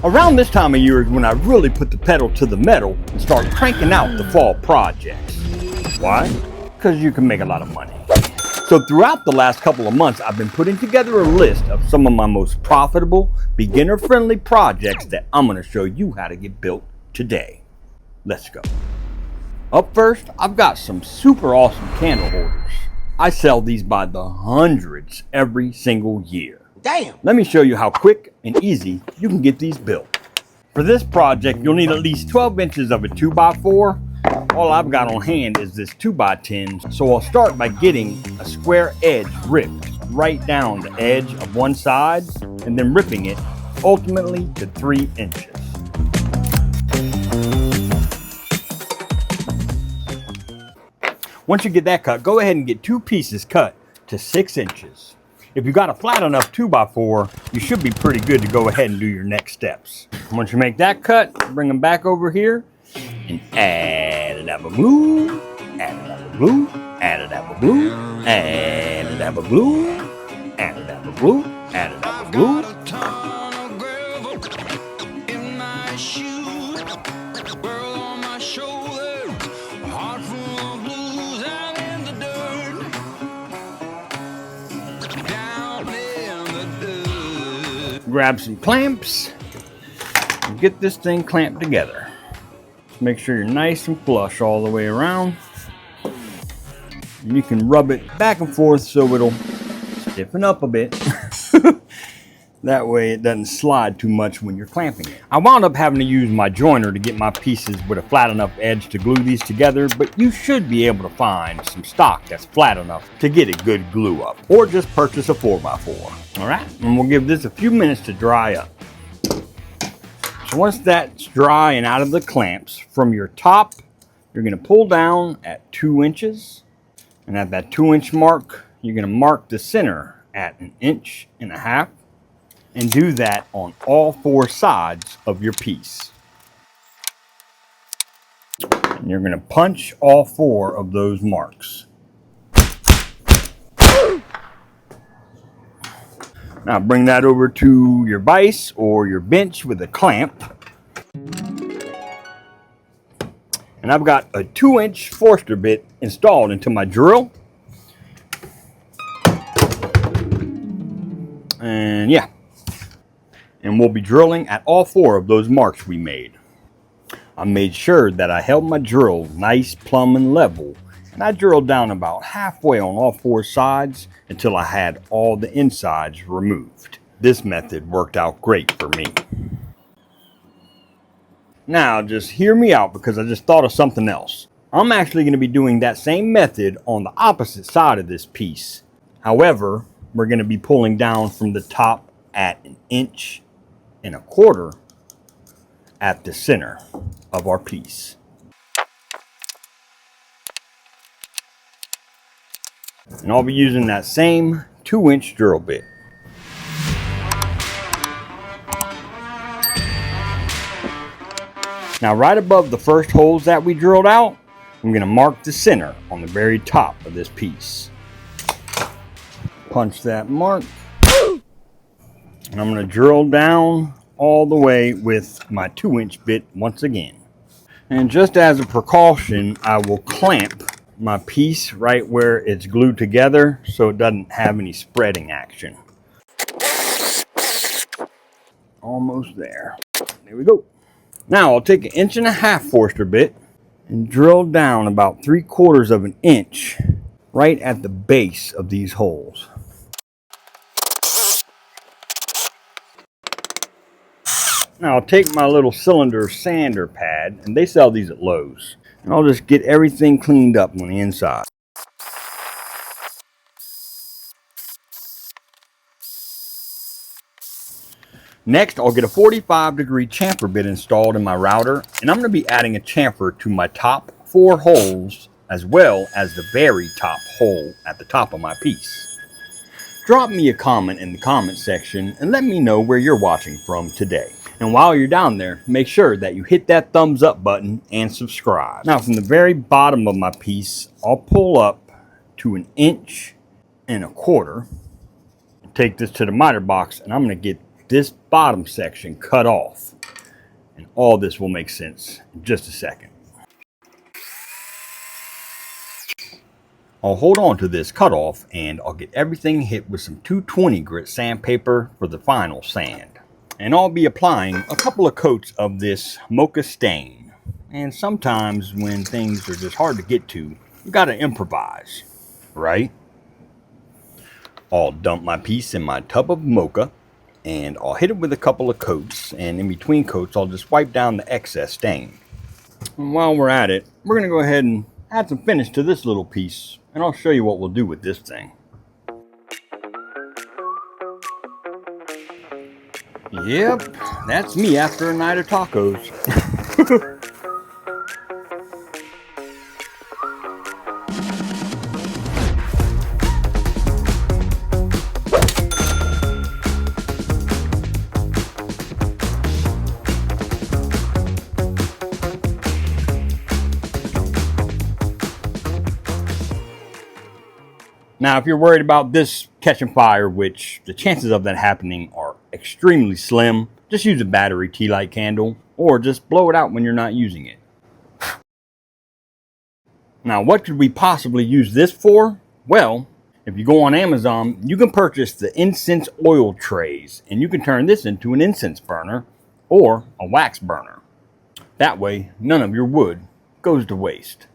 Around this time of year is when I really put the pedal to the metal and start cranking out the fall projects. Why? Because you can make a lot of money. So throughout the last couple of months, I've been putting together a list of some of my most profitable, beginner-friendly projects that I'm going to show you how to get built today. Let's go. Up first, I've got some super awesome candle holders. I sell these by the hundreds every single year. Damn! Let me show you how quick and easy you can get these built. For this project, you'll need at least 12 inches of a 2x4. All I've got on hand is this 2x10, so I'll start by getting a square edge ripped right down the edge of one side and then ripping it ultimately to 3 inches. Once you get that cut, go ahead and get 2 pieces cut to 6 inches. If you got a flat enough 2x4, you should be pretty good to go ahead and do your next steps. Once you make that cut, bring them back over here and add a dab of glue, add a dab of glue, add a dab of glue, add a dab of glue, add a dab of glue, add a dab of glue. Grab some clamps and get this thing clamped together. Make sure you're nice and flush all the way around. And you can rub it back and forth so it'll stiffen up a bit. That way it doesn't slide too much when you're clamping it. I wound up having to use my joiner to get my pieces with a flat enough edge to glue these together, but you should be able to find some stock that's flat enough to get a good glue up, or just purchase a 4x4. All right, and we'll give this a few minutes to dry up. So once that's dry and out of the clamps, from your top, you're gonna pull down at 2 inches, and at that 2-inch mark, you're gonna mark the center at 1.5 inches. And do that on all 4 sides of your piece. And you're going to punch all 4 of those marks. Now bring that over to your vise or your bench with a clamp. And I've got a 2-inch Forster bit installed into my drill. And yeah. And we'll be drilling at all 4 of those marks we made. I made sure that I held my drill nice, plumb, and level, and I drilled down about halfway on all 4 sides until I had all the insides removed. This method worked out great for me. Now just hear me out because I just thought of something else. I'm actually going to be doing that same method on the opposite side of this piece. However, we're going to be pulling down from the top at 1.25 inches at the center of our piece. And I'll be using that same 2-inch drill bit. Now right above the first holes that we drilled out, I'm going to mark the center on the very top of this piece. Punch that mark. And I'm going to drill down all the way with my 2-inch bit once again. And just as a precaution, I will clamp my piece right where it's glued together so it doesn't have any spreading action. Almost there. There we go. Now I'll take 1.5 inch Forster bit and drill down about 3/4 inch right at the base of these holes. Now I'll take my little cylinder sander pad, and they sell these at Lowe's, and I'll just get everything cleaned up on the inside. Next, I'll get a 45-degree chamfer bit installed in my router, and I'm going to be adding a chamfer to my top 4 holes as well as the very top hole at the top of my piece. Drop me a comment in the comment section and let me know where you're watching from today. And while you're down there, make sure that you hit that thumbs up button and subscribe. Now from the very bottom of my piece, I'll pull up to 1.25 inches. Take this to the miter box and I'm going to get this bottom section cut off. And all this will make sense in just a second. I'll hold on to this cutoff and I'll get everything hit with some 220 grit sandpaper for the final sand. And I'll be applying a couple of coats of this mocha stain. And sometimes when things are just hard to get to, you gotta improvise, right? I'll dump my piece in my tub of mocha and I'll hit it with a couple of coats, and in between coats I'll just wipe down the excess stain. And while we're at it, we're gonna go ahead and add some finish to this little piece, and I'll show you what we'll do with this thing. Yep, that's me after a night of tacos. Now, if you're worried about this catching fire, which the chances of that happening are extremely slim, just use a battery tea light candle or just blow it out when you're not using it. Now, what could we possibly use this for? Well, if you go on Amazon, you can purchase the incense oil trays, and you can turn this into an incense burner or a wax burner. That way, none of your wood goes to waste.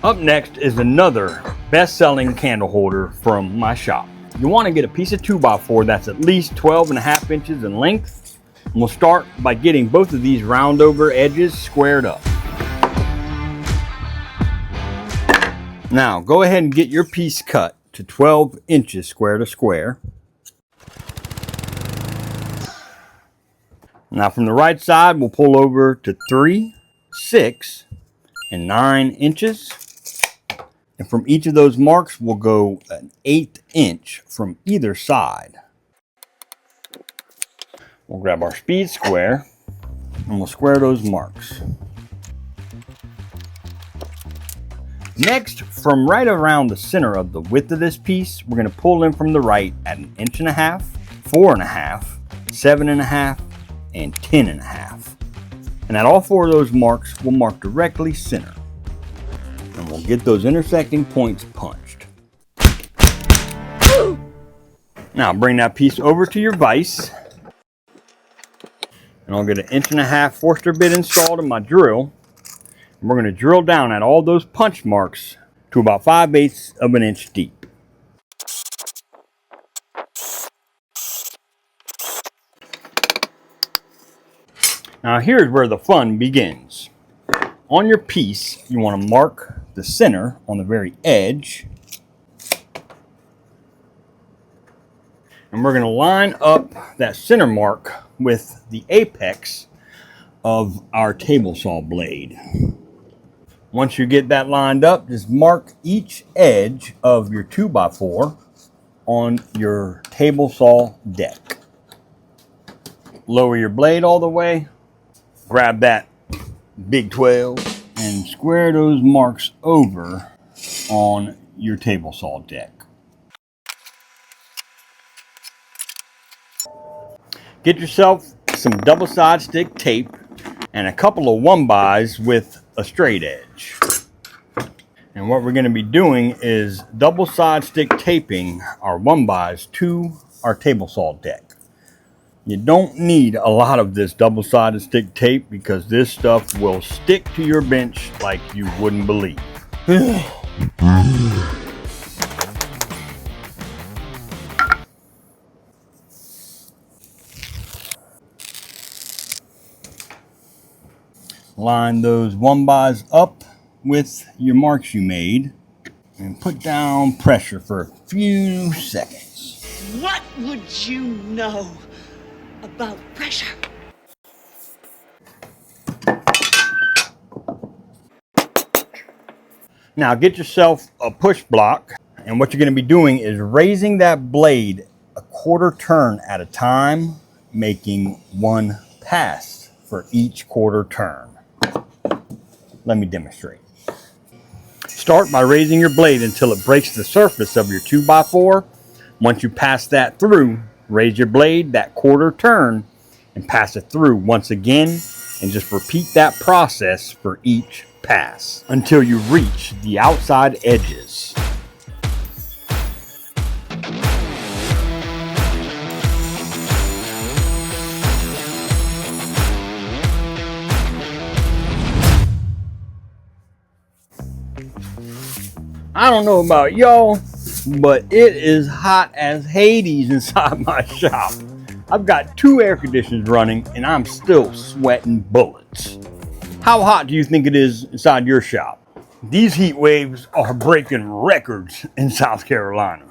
Up next is another best-selling candle holder from my shop. You want to get a piece of 2x4 that's at least 12.5 inches in length. And we'll start by getting both of these round over edges squared up. Now go ahead and get your piece cut to 12 inches square to square. Now from the right side, we'll pull over to 3, 6, and 9 inches. And from each of those marks, we'll go an 1/8 inch from either side. We'll grab our speed square and we'll square those marks. Next, from right around the center of the width of this piece, we're going to pull in from the right at 1.5 inches, 4.5, 7.5, and 10.5. And at all 4 of those marks, we'll mark directly center. And we'll get those intersecting points punched. Now bring that piece over to your vise. And I'll get an 1.5 inch Forster bit installed in my drill. And we're going to drill down at all those punch marks to about 5/8 of an inch deep. Now here's where the fun begins. On your piece, you want to mark the center on the very edge. And we're going to line up that center mark with the apex of our table saw blade. Once you get that lined up, just mark each edge of your 2x4 on your table saw deck. Lower your blade all the way, grab that big 12 and square those marks over on your table saw deck. Get yourself some double side stick tape and a couple of 1-bys with a straight edge. And what we're going to be doing is double side stick taping our 1-bys to our table saw deck. You don't need a lot of this double-sided stick tape because this stuff will stick to your bench like you wouldn't believe. Line those 1-bys up with your marks you made and put down pressure for a few seconds. What would you know about pressure? Now get yourself a push block, and what you're going to be doing is raising that blade a 1/4 turn at a time, making 1 pass for each 1/4 turn. Let me demonstrate. Start by raising your blade until it breaks the surface of your 2x4. Once you pass that through, Raise your blade that quarter turn and pass it through once again, and just repeat that process for each pass until you reach the outside edges. I don't know about y'all, but it is hot as Hades inside my shop. I've got 2 air conditioners running and I'm still sweating bullets. How hot do you think it is inside your shop? These heat waves are breaking records in South Carolina.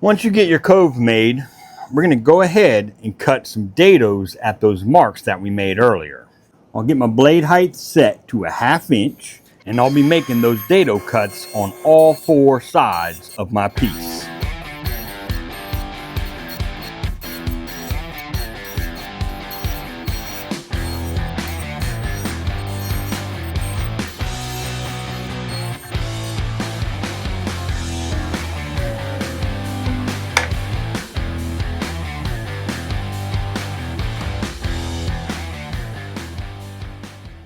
Once you get your cove made, we're going to go ahead and cut some dados at those marks that we made earlier. I'll get my blade height set to 1/2 inch, and I'll be making those dado cuts on all 4 sides of my piece.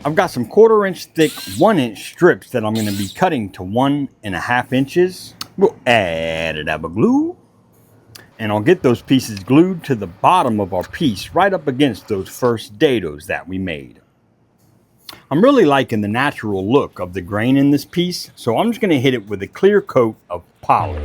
I've got some 1/4 inch thick 1 inch strips that I'm going to be cutting to 1.5 inches. We'll add a dab of glue, and I'll get those pieces glued to the bottom of our piece right up against those first dados that we made. I'm really liking the natural look of the grain in this piece, so I'm just going to hit it with a clear coat of poly.